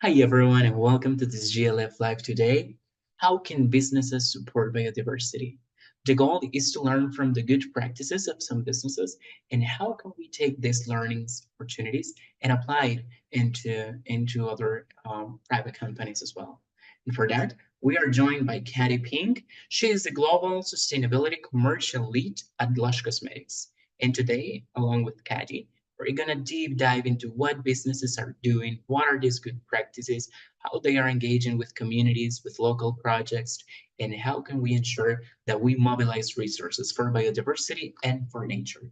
Hi everyone and welcome to this GLF Live today. How can businesses support biodiversity? The goal is to learn from the good practices of some businesses and how can we take these learnings opportunities and apply it into other private companies as well. And for that, we are joined by Cadi Pink. She is the Global Sustainability Commercial Lead at Lush Cosmetics. And today, along with Cadi, we're going to deep dive into what businesses are doing, what are these good practices, how they are engaging with communities, with local projects, and how can we ensure that we mobilize resources for biodiversity and for nature.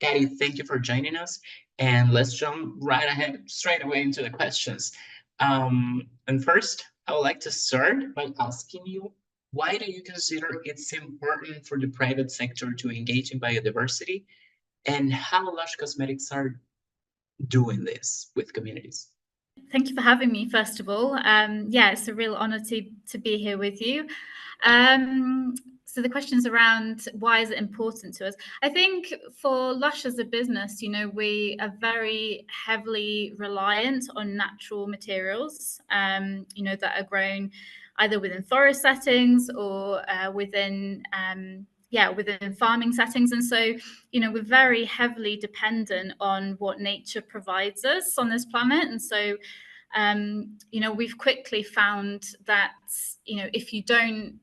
Patty, thank you for joining us. And let's jump right ahead, straight away into the questions. And first, I would like to start by asking you, why do you consider it's important for the private sector to engage in biodiversity and how Lush Cosmetics are doing this with communities? Thank you for having me, first of all. Yeah, it's a real honor to be here with you. Um, so the question's around why is it important to us? I think for Lush as a business, we are very heavily reliant on natural materials, that are grown either within forest settings or within farming settings. And so, we're very heavily dependent on what nature provides us on this planet. And so, we've quickly found that, if you don't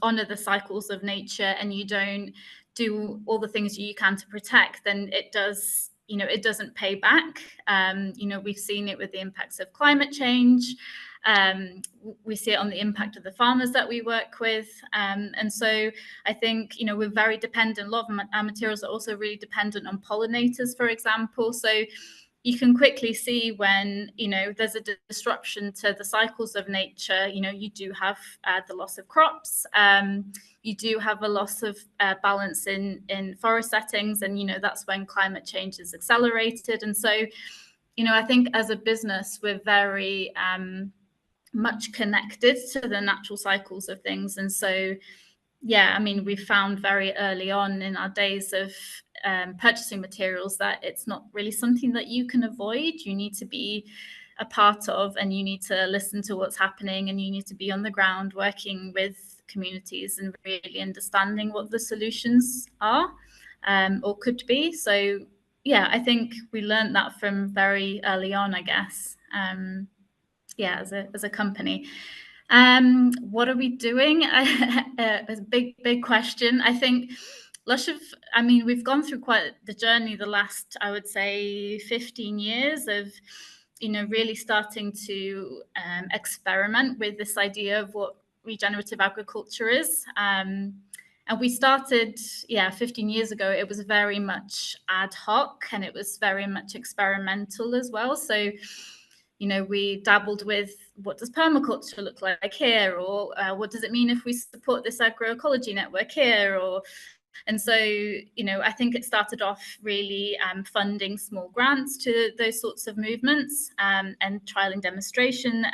honor the cycles of nature and you don't do all the things you can to protect, then it doesn't pay back. We've seen it with the impacts of climate change. We see it on the impact of the farmers that we work with. And so I think, we're very dependent. A lot of our materials are also really dependent on pollinators, for example. So you can quickly see when, there's a disruption to the cycles of nature, you do have the loss of crops. You do have a loss of balance in forest settings. And, that's when climate change is accelerated. And so, I think as a business, we're very much connected to the natural cycles of things. And so, yeah, I mean, we found very early on in our days of purchasing materials that it's not really something that you can avoid. You need to be a part of, and you need to listen to what's happening, and you need to be on the ground working with communities and really understanding what the solutions are, or could be. So, yeah, I think we learned that from very early on, I guess. As a company. What are we doing? It's a big question. I think we've gone through quite the journey the last, I would say, 15 years of, really starting to experiment with this idea of what regenerative agriculture is. And we started, 15 years ago. It was very much ad hoc and it was very much experimental as well. So, we dabbled with, what does permaculture look like here, or what does it mean if we support this agroecology network here, and so, I think it started off really funding small grants to those sorts of movements, and trial and demonstration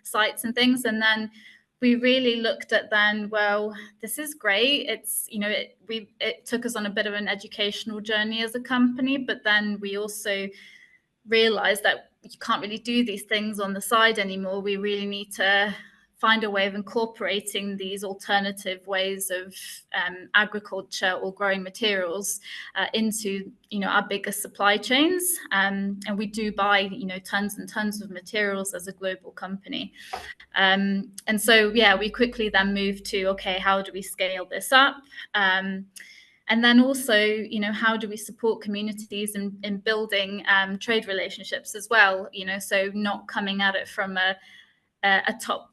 sites and things. And then we really looked at well, this is great. It's, it took us on a bit of an educational journey as a company, but then we also realized that you can't really do these things on the side anymore. We really need to find a way of incorporating these alternative ways of agriculture or growing materials into, our bigger supply chains. And we do buy, tons and tons of materials as a global company. And so, we quickly then moved to, okay, how do we scale this up? And then also, how do we support communities in building trade relationships as well? So not coming at it from a top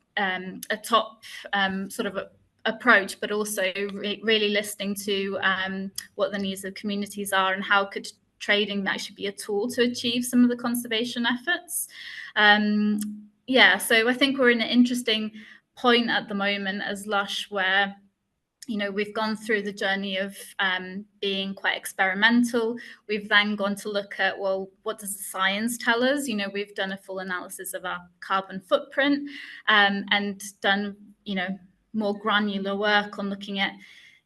sort of approach, but also really listening to what the needs of communities are and how could trading actually be a tool to achieve some of the conservation efforts. So I think we're in an interesting point at the moment as Lush where, we've gone through the journey of being quite experimental. We've then gone to look at, well, what does the science tell us? We've done a full analysis of our carbon footprint, and done, more granular work on looking at,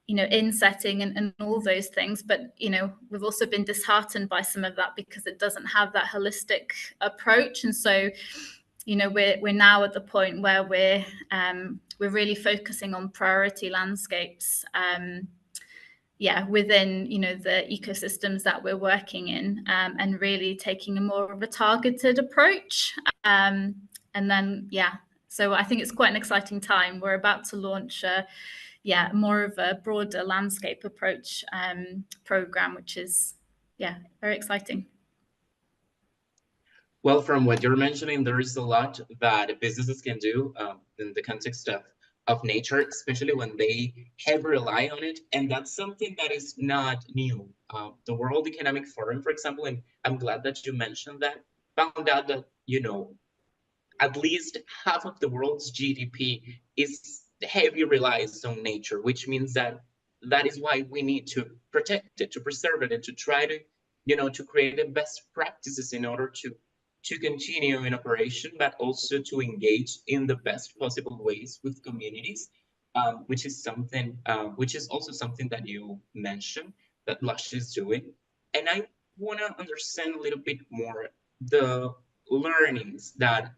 insetting and all those things. But, we've also been disheartened by some of that because it doesn't have that holistic approach. And so, we're now at the point where we're really focusing on priority landscapes, within, the ecosystems that we're working in, and really taking a more of a targeted approach. And then, so I think it's quite an exciting time. We're about to launch more of a broader landscape approach program, which is, very exciting. Well, from what you're mentioning, there is a lot that businesses can do in the context of nature, especially when they heavily rely on it. And that's something that is not new. The World Economic Forum, for example, and I'm glad that you mentioned that, found out that, at least half of the world's GDP is heavily relies on nature, which means that is why we need to protect it, to preserve it, and to try to, to create the best practices in order to continue in operation, but also to engage in the best possible ways with communities, which is also something that you mentioned that Lush is doing. And I want to understand a little bit more the learnings that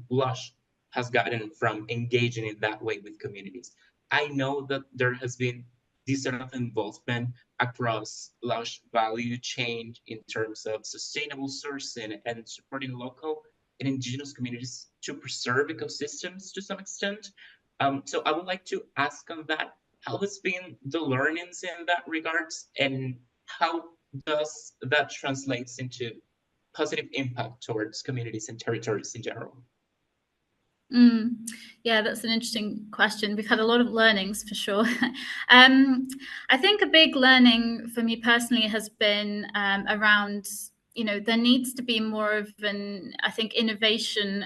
Lush has gotten from engaging in that way with communities. I know that there has been this sort of involvement across Lush value chain in terms of sustainable sourcing and supporting local and indigenous communities to preserve ecosystems to some extent. So I would like to ask on that, how has been the learnings in that regards, and how does that translates into positive impact towards communities and territories in general? Yeah, that's an interesting question. We've had a lot of learnings for sure. I think a big learning for me personally has been around, there needs to be more of I think, innovation,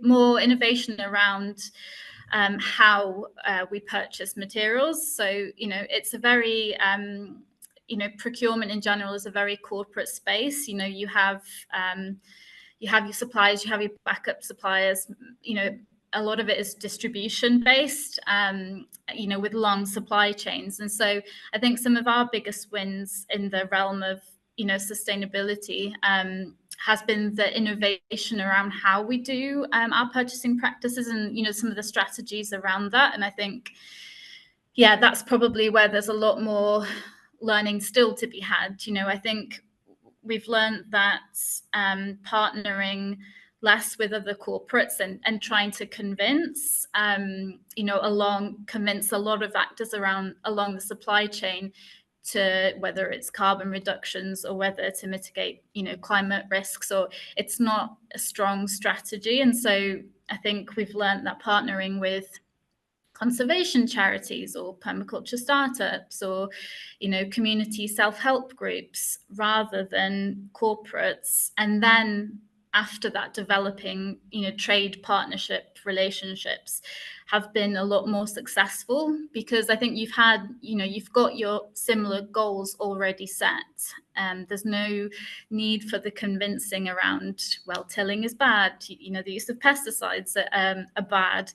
more innovation around how we purchase materials. So, it's a very, procurement in general is a very corporate space. You have your suppliers, you have your backup suppliers. A lot of it is distribution based, with long supply chains. And so I think some of our biggest wins in the realm of, sustainability has been the innovation around how we do our purchasing practices and, some of the strategies around that. And I think, that's probably where there's a lot more learning still to be had. I think we've learned that partnering less with other corporates and trying to convince a lot of actors along the supply chain to, whether it's carbon reductions or whether to mitigate, climate risks, or it's not a strong strategy. And so I think we've learned that partnering with conservation charities or permaculture startups or, community self-help groups rather than corporates, and then after that developing, trade partnership relationships have been a lot more successful, because I think you've got your similar goals already set. There's no need for the convincing around, well, tilling is bad, the use of pesticides are bad.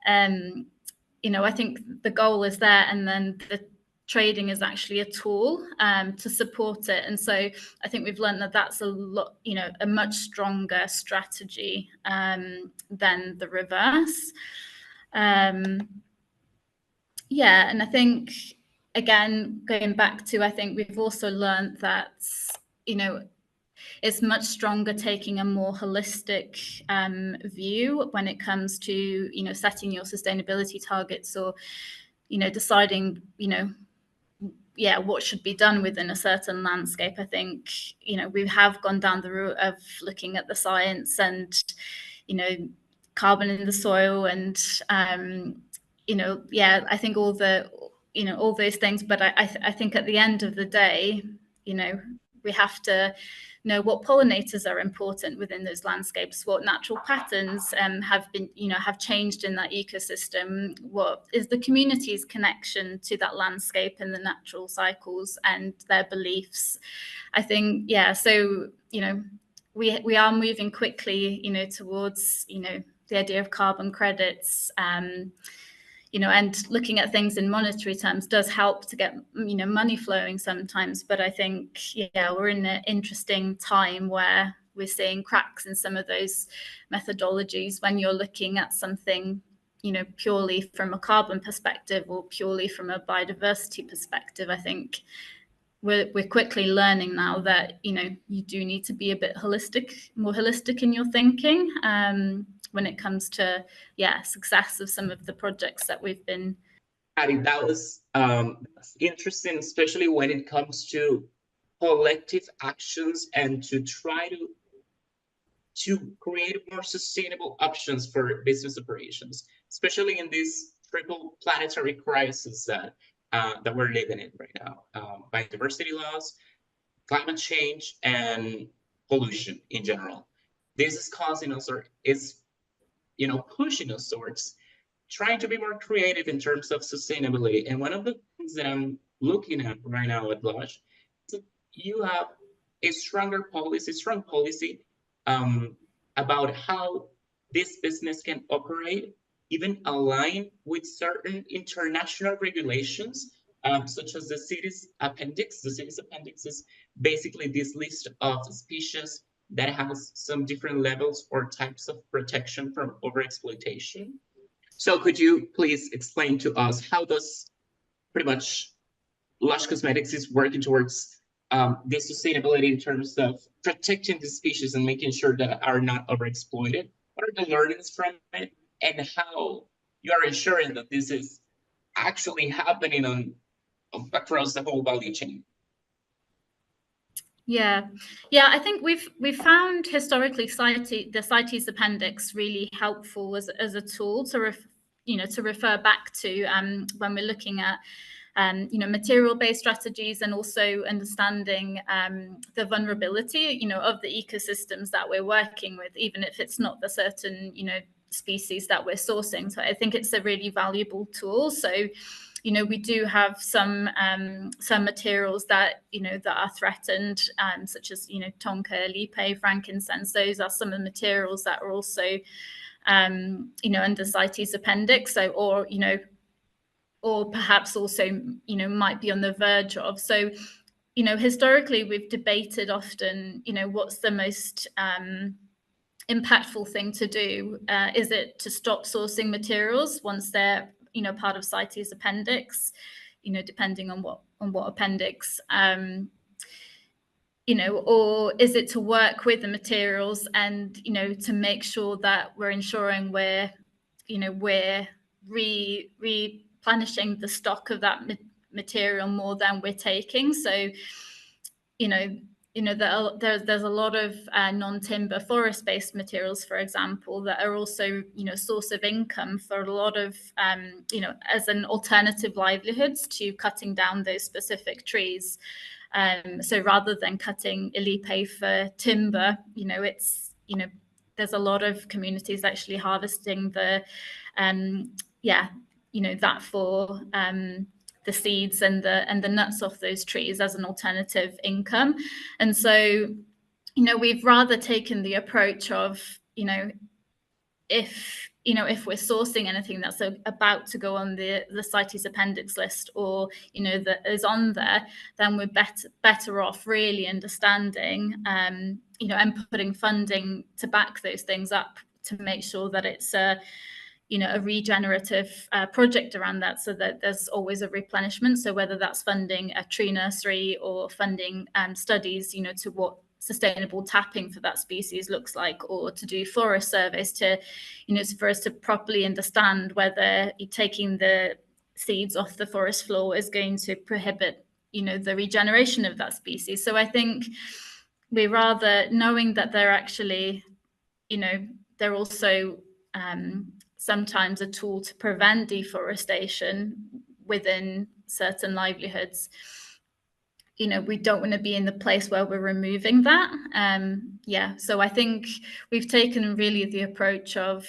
I think the goal is there, and then the trading is actually a tool to support it. And so I think we've learned that that's a much stronger strategy than the reverse. And I think, again, going back to, I think we've also learned that, it's much stronger taking a more holistic view when it comes to, setting your sustainability targets, or, deciding, what should be done within a certain landscape. I think, we have gone down the route of looking at the science and, carbon in the soil and, I think all those things. But I think at the end of the day, we have to know what pollinators are important within those landscapes, what natural patterns have changed in that ecosystem, what is the community's connection to that landscape and the natural cycles and their beliefs. I think, so, we are moving quickly, towards, the idea of carbon credits. and looking at things in monetary terms does help to get, money flowing sometimes. But I think, we're in an interesting time where we're seeing cracks in some of those methodologies when you're looking at something, purely from a carbon perspective or purely from a biodiversity perspective. I think we're quickly learning now that, you do need to be a bit more holistic in your thinking when it comes to, success of some of the projects that we've been. Cadi, that was interesting, especially when it comes to collective actions and to try to create more sustainable options for business operations, especially in this triple planetary crisis that we're living in right now. Biodiversity loss, climate change, and pollution in general. This is causing us, or is pushing us towards trying to be more creative in terms of sustainability. And one of the things that I'm looking at right now at Lush is that you have a strong policy um, about how this business can operate, even align with certain international regulations, such as the cities appendix. The cities appendix is basically this list of species that has some different levels or types of protection from overexploitation. So could you please explain to us how does pretty much Lush Cosmetics is working towards this sustainability in terms of protecting the species and making sure that are not overexploited? What are the learnings from it, and how you are ensuring that this is actually happening across the whole value chain? Yeah, I think we've found historically the CITES appendix really helpful as a tool to refer back to when we're looking at material-based strategies, and also understanding the vulnerability of the ecosystems that we're working with, even if it's not the certain species that we're sourcing. So I think it's a really valuable tool. So we do have some materials that that are threatened, such as tonka, lipe, frankincense. Those are some of the materials that are also under CITES appendix. So or perhaps also might be on the verge of. So historically we've debated often what's the most impactful thing to do. Is it to stop sourcing materials once they're part of CITES appendix, depending on what appendix, or is it to work with the materials and to make sure that we're ensuring we're replenishing the stock of that material more than we're taking. So there's a lot of non-timber forest-based materials, for example, that are also source of income for a lot of as an alternative livelihoods to cutting down those specific trees. So rather than cutting Ilipe for timber, there's a lot of communities actually harvesting the that for the seeds and the nuts off those trees as an alternative income. And so we've rather taken the approach of if we're sourcing anything that's about to go on the CITES appendix list, or that is on there, then we're better off really understanding and putting funding to back those things up, to make sure that it's a regenerative project around that, so that there's always a replenishment. So whether that's funding a tree nursery or funding studies to what sustainable tapping for that species looks like, or to do forest surveys to for us to properly understand whether taking the seeds off the forest floor is going to prohibit the regeneration of that species. So I think we rather, knowing that they're actually they're also sometimes a tool to prevent deforestation within certain livelihoods, we don't want to be in the place where we're removing that. So I think we've taken really the approach of,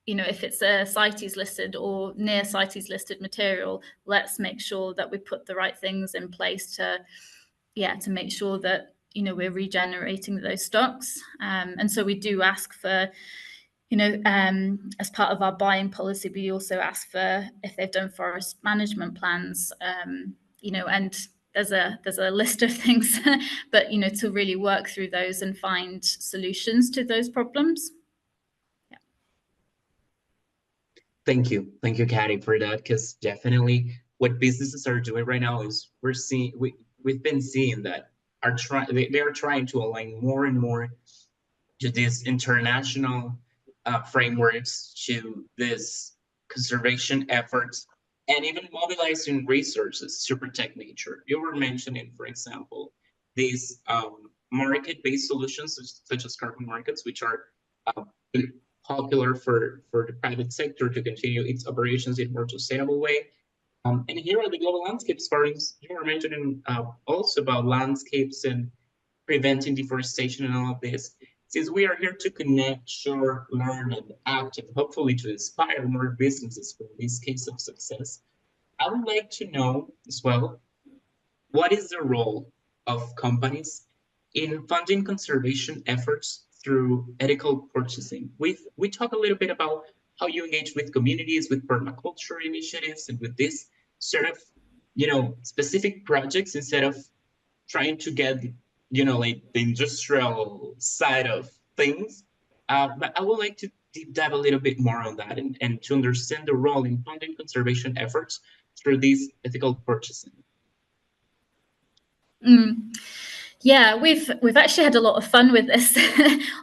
if it's a CITES listed or near CITES listed material, let's make sure that we put the right things in place to make sure that we're regenerating those stocks. And so we do ask for as part of our buying policy, we also ask for if they've done forest management plans, and there's a list of things, but to really work through those and find solutions to those problems. Yeah. Thank you, Cadi, for that. Because definitely, what businesses are doing right now is we've been seeing that they are trying to align more and more to these international frameworks, to this conservation efforts, and even mobilizing resources to protect nature. You were mentioning, for example, these market-based solutions such as carbon markets, which are uh, popular for the private sector to continue its operations in a more sustainable way. And here are the global landscape sparrings. You were mentioning also about landscapes and preventing deforestation and all of this. Since we are here to connect, share, learn, and act, and hopefully to inspire more businesses for this case of success, I would like to know as well, what is the role of companies in funding conservation efforts through ethical purchasing? We talk a little bit about how you engage with communities, with permaculture initiatives, and with this sort of specific projects instead of trying to get like the industrial side of things. But I would like to deep dive a little bit more on that, and to understand the role in funding conservation efforts through these ethical purchasing. Mm. Yeah, we've actually had a lot of fun with this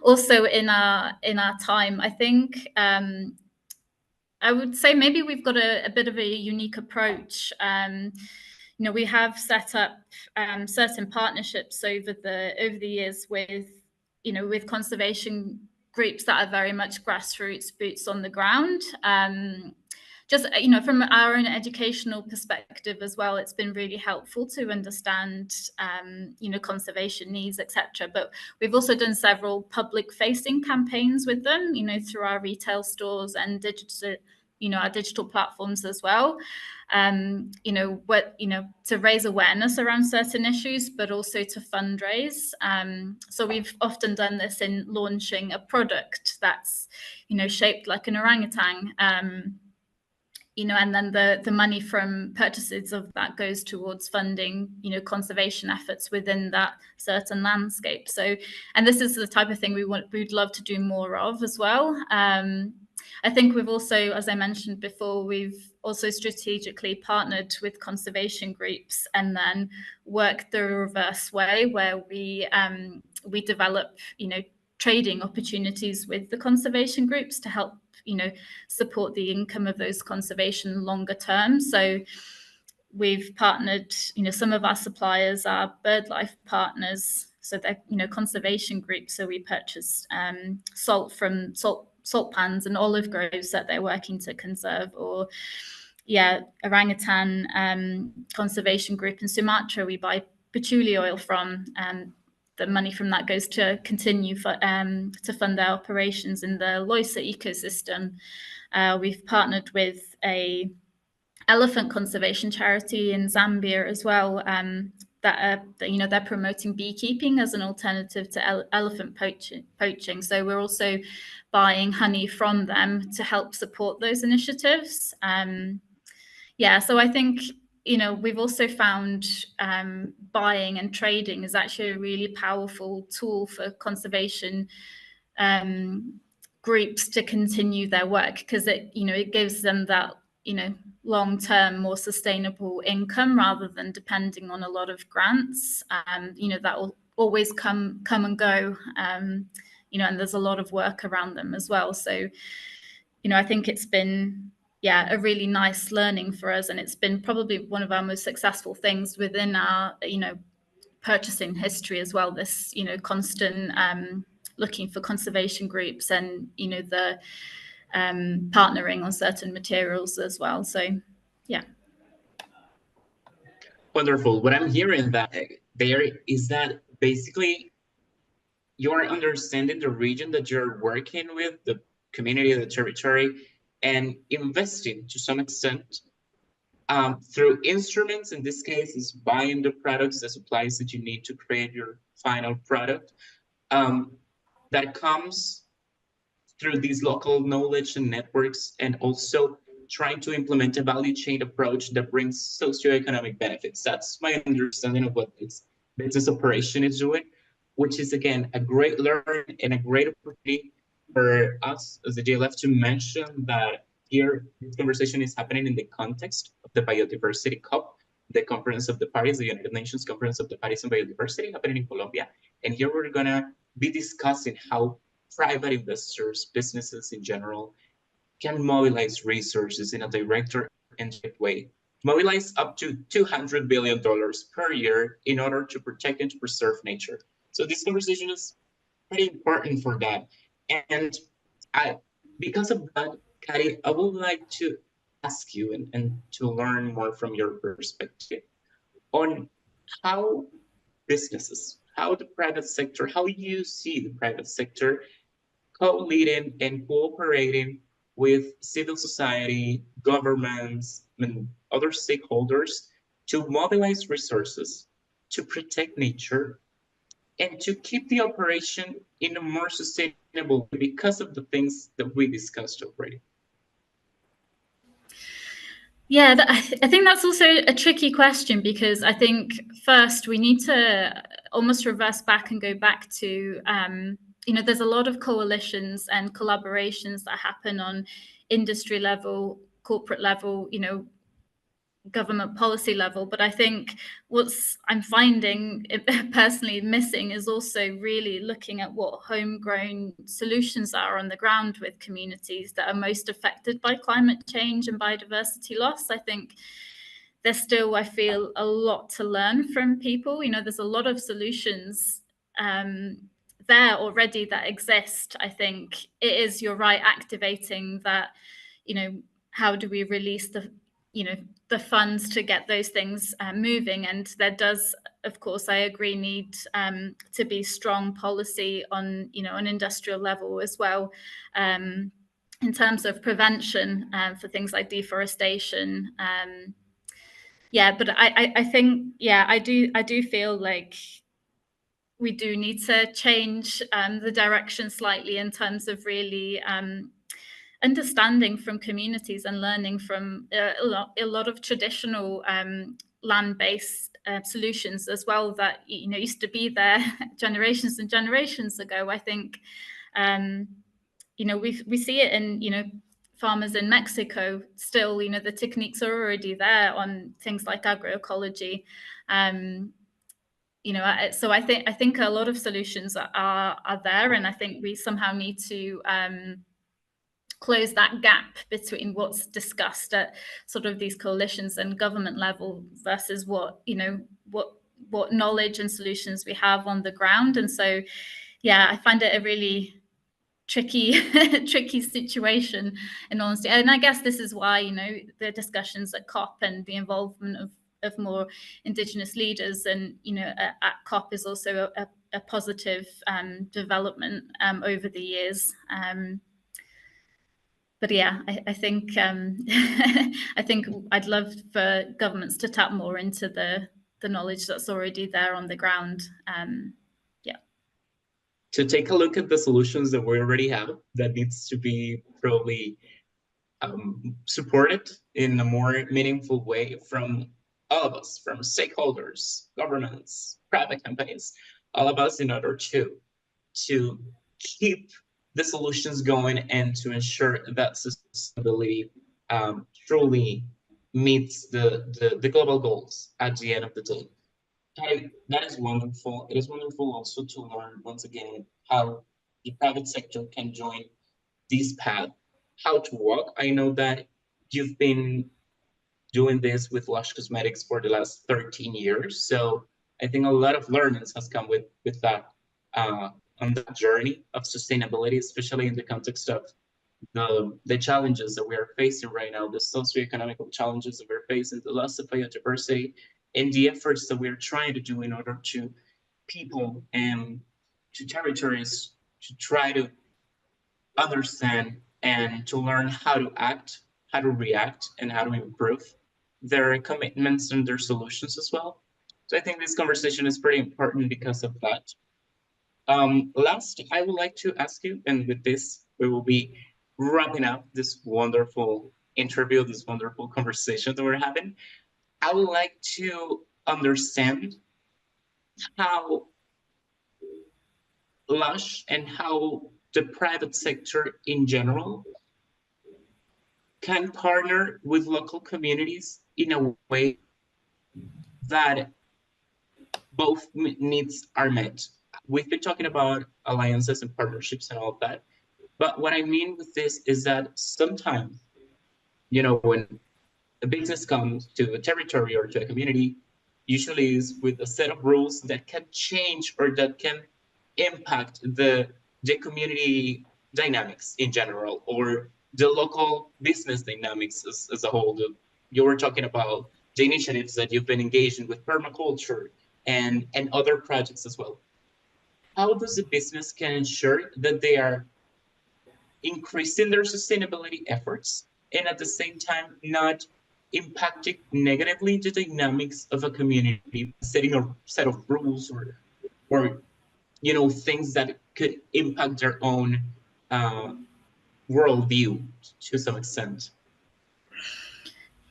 also in our time. I think I would say maybe we've got a bit of a unique approach. We have set up certain partnerships over the years with conservation groups that are very much grassroots, boots on the ground. Just from our own educational perspective as well, it's been really helpful to understand conservation needs, etc. But we've also done several public facing campaigns with them, through our retail stores and our digital platforms as well. To raise awareness around certain issues, but also to fundraise. So we've often done this in launching a product that's shaped like an orangutan. And then the money from purchases of that goes towards funding, conservation efforts within that certain landscape. So, and this is the type of thing we'd love to do more of as well. I think we've also, as I mentioned before, we've also strategically partnered with conservation groups and then worked the reverse way where we develop, trading opportunities with the conservation groups to help support the income of those conservation longer term. So we've partnered, some of our suppliers are BirdLife partners, so they're conservation groups. So we purchased salt from salt pans and olive groves that they're working to conserve, or orangutan conservation group in Sumatra we buy patchouli oil from. The money from that goes to continue to fund our operations in the Loisa ecosystem. We've partnered with a elephant conservation charity in Zambia as well. They're promoting beekeeping as an alternative to elephant poaching. So we're also buying honey from them to help support those initiatives. So I think we've also found buying and trading is actually a really powerful tool for conservation groups to continue their work, because it gives them that long-term, more sustainable income rather than depending on a lot of grants. That will always come and go, and there's a lot of work around them as well. So, I think it's been a really nice learning for us, and it's been probably one of our most successful things within our purchasing history as well, this constant looking for conservation groups and the partnering on certain materials as well. So Wonderful. What I'm hearing there is that basically you're understanding the region that you're working with, the community, the territory, and investing to some extent through instruments. In this case, is buying the products, the supplies that you need to create your final product. That comes through these local knowledge and networks, and also trying to implement a value chain approach that brings socioeconomic benefits. That's my understanding of what this business operation is doing, which is again a great learn and a great opportunity for us as the JLF to mention that here this conversation is happening in the context of the Biodiversity COP, the Conference of the Parties, the United Nations Conference of the Parties on Biodiversity happening in Colombia. And here we're gonna be discussing how private investors, businesses in general, can mobilize resources in a direct or indirect way, mobilize up to $200 billion per year in order to protect and to preserve nature. So this conversation is pretty important for that. And I, because of that, Cadi, I would like to ask you and to learn more from your perspective on how businesses, how the private sector, how you see the private sector co-leading and cooperating with civil society, governments, and other stakeholders to mobilize resources, to protect nature, and to keep the operation in a more sustainable way because of the things that we discussed already. Yeah, I think that's also a tricky question, because I think first we need to almost reverse back and go back to, there's a lot of coalitions and collaborations that happen on industry level, corporate level, government policy level. But I think what's I'm finding personally missing is also really looking at what homegrown solutions are on the ground with communities that are most affected by climate change and biodiversity loss. I think there's still, I feel, a lot to learn from people. There's a lot of solutions there already that exist. I think it is, you're right, activating that, how do we release the funds to get those things moving. And there does, of course, I agree, need to be strong policy on, an industrial level as well, in terms of prevention for things like deforestation. But I think, I do feel like we do need to change the direction slightly in terms of really understanding from communities and learning from a lot of traditional land-based solutions as well that used to be there generations and generations ago. I think we see it in farmers in Mexico still. The techniques are already there on things like agroecology. So I think a lot of solutions are there, and I think we somehow need to close that gap between what's discussed at sort of these coalitions and government level versus what knowledge and solutions we have on the ground. And so, I find it a really tricky situation, in honesty. And I guess this is why the discussions at COP and the involvement of more Indigenous leaders and at COP is also a positive development over the years. But I think I think I'd love for governments to tap more into the knowledge that's already there on the ground. To take a look at the solutions that we already have that needs to be probably supported in a more meaningful way from all of us, from stakeholders, governments, private companies, all of us, in order to keep the solutions going and to ensure that sustainability truly meets the global goals at the end of the day. That is wonderful. It is wonderful also to learn once again how the private sector can join this path, how to walk. I know that you've been doing this with Lush Cosmetics for the last 13 years. So I think a lot of learnings has come with that on that journey of sustainability, especially in the context of the challenges that we are facing right now, the socioeconomic challenges that we're facing, the loss of biodiversity, and the efforts that we're trying to do in order to people and to territories to try to understand and to learn how to act, how to react, and how to improve their commitments and their solutions as well. So I think this conversation is pretty important because of that. Last, I would like to ask you, and with this, we will be wrapping up this wonderful interview, this wonderful conversation that we're having. I would like to understand how Lush and how the private sector in general can partner with local communities in a way that both needs are met. We've been talking about alliances and partnerships and all of that. But what I mean with this is that sometimes, when a business comes to a territory or to a community, usually is with a set of rules that can change or that can impact the community dynamics in general, or the local business dynamics as a whole. You were talking about the initiatives that you've been engaged in with permaculture and other projects as well. How does a business can ensure that they are increasing their sustainability efforts and at the same time not impacting negatively the dynamics of a community, setting a set of rules or things that could impact their own uh, worldview to some extent?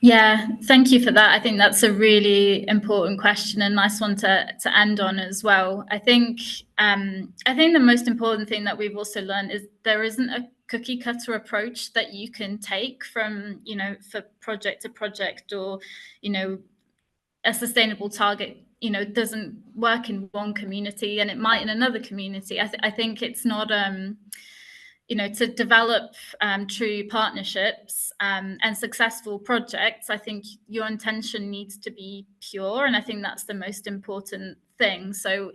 Yeah, thank you for that. I think that's a really important question and nice one to end on as well. I think the most important thing that we've also learned is there isn't a cookie cutter approach that you can take from, for project to project, or, a sustainable target, doesn't work in one community and it might in another community. I think it's not to develop true partnerships and successful projects. I think your intention needs to be pure, and I think that's the most important thing. So,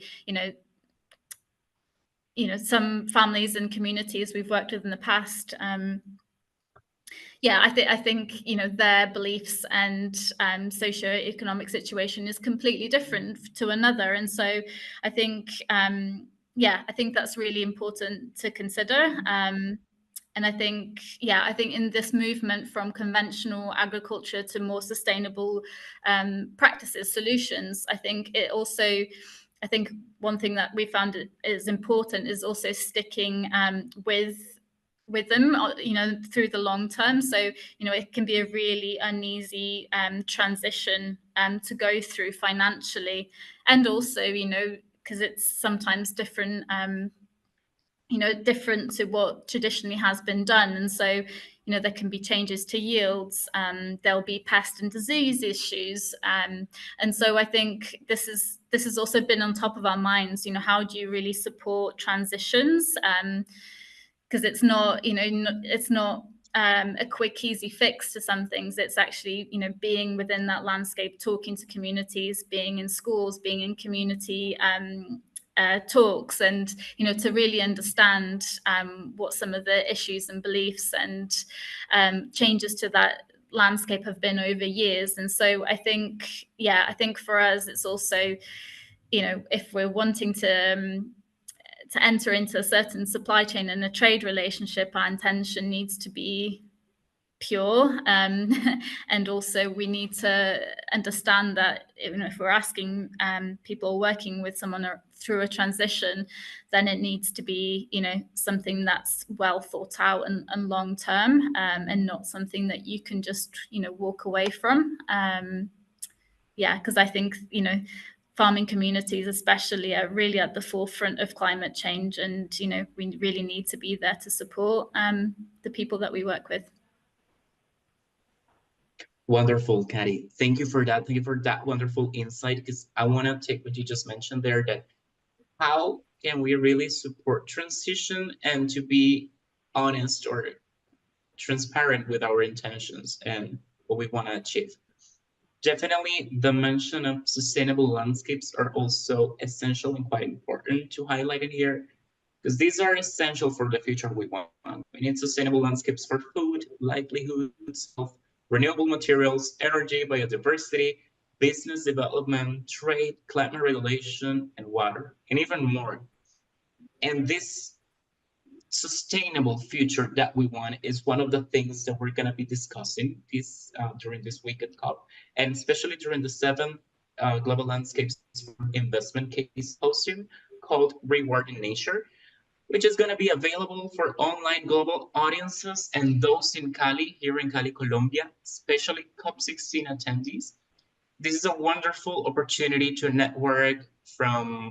some families and communities we've worked with in the past, I think their beliefs and socioeconomic situation is completely different to another, and so I think I think that's really important to consider. And I think in this movement from conventional agriculture to more sustainable practices, solutions, I think one thing that we found is important is also sticking with them, through the long term. So, it can be a really uneasy transition to go through financially, and also, because it's sometimes different. Different to what traditionally has been done. And so, there can be changes to yields, there'll be pest and disease issues. And so I think this has also been on top of our minds, how do you really support transitions? Because it's not, it's not a quick, easy fix to some things. It's actually, being within that landscape, talking to communities, being in schools, being in community talks, and to really understand what some of the issues and beliefs and changes to that landscape have been over years. And so I think for us it's also, if we're wanting to enter into a certain supply chain and a trade relationship, our intention needs to be pure, and also we need to understand that even if we're asking people working with someone through a transition, then it needs to be something that's well thought out and long term, and not something that you can just walk away from. Because I think farming communities especially are really at the forefront of climate change, and we really need to be there to support the people that we work with. Wonderful, Cadi. Thank you for that. Thank you for that wonderful insight, because I want to take what you just mentioned there, that how can we really support transition and to be honest or transparent with our intentions and what we want to achieve. Definitely, the mention of sustainable landscapes are also essential and quite important to highlight in here, because these are essential for the future we want. We need sustainable landscapes for food, livelihoods, health, renewable materials, energy, biodiversity, business development, trade, climate regulation, and water, and even more. And this sustainable future that we want is one of the things that we're going to be discussing during this week at COP, and especially during the 7th Global Landscapes Investment Case Symposium called Rewarding Nature, which is going to be available for online global audiences and those in Cali, here in Cali, Colombia, especially COP16 attendees. This is a wonderful opportunity to network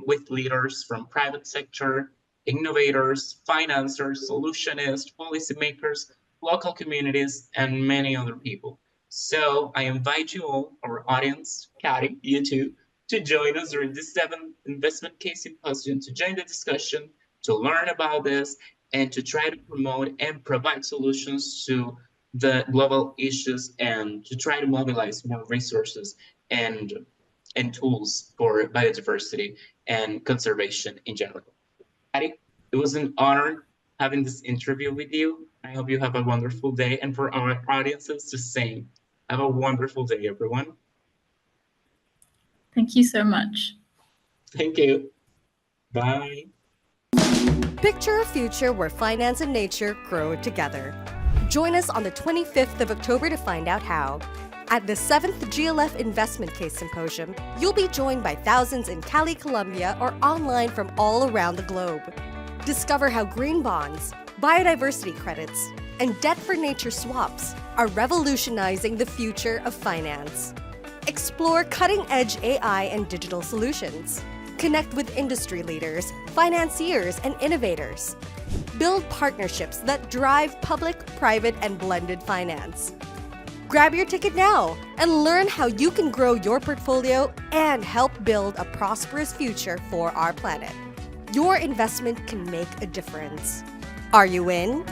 with leaders from private sector, innovators, financiers, solutionists, policymakers, local communities, and many other people. So I invite you all, our audience, Cadi, you too, to join us during this seventh investment case symposium, to join the discussion, to learn about this, and to try to promote and provide solutions to the global issues and to try to mobilize more resources and tools for biodiversity and conservation in general. Cadi, it was an honor having this interview with you. I hope you have a wonderful day, and for our audiences, the same. Have a wonderful day, everyone. Thank you so much. Thank you. Bye. Picture a future where finance and nature grow together. Join us on the 25th of October to find out how. At the 7th GLF Investment Case Symposium, you'll be joined by thousands in Cali, Colombia, or online from all around the globe. Discover how green bonds, biodiversity credits, and debt for nature swaps are revolutionizing the future of finance. Explore cutting-edge AI and digital solutions. Connect with industry leaders, financiers, and innovators. Build partnerships that drive public, private, and blended finance. Grab your ticket now and learn how you can grow your portfolio and help build a prosperous future for our planet. Your investment can make a difference. Are you in?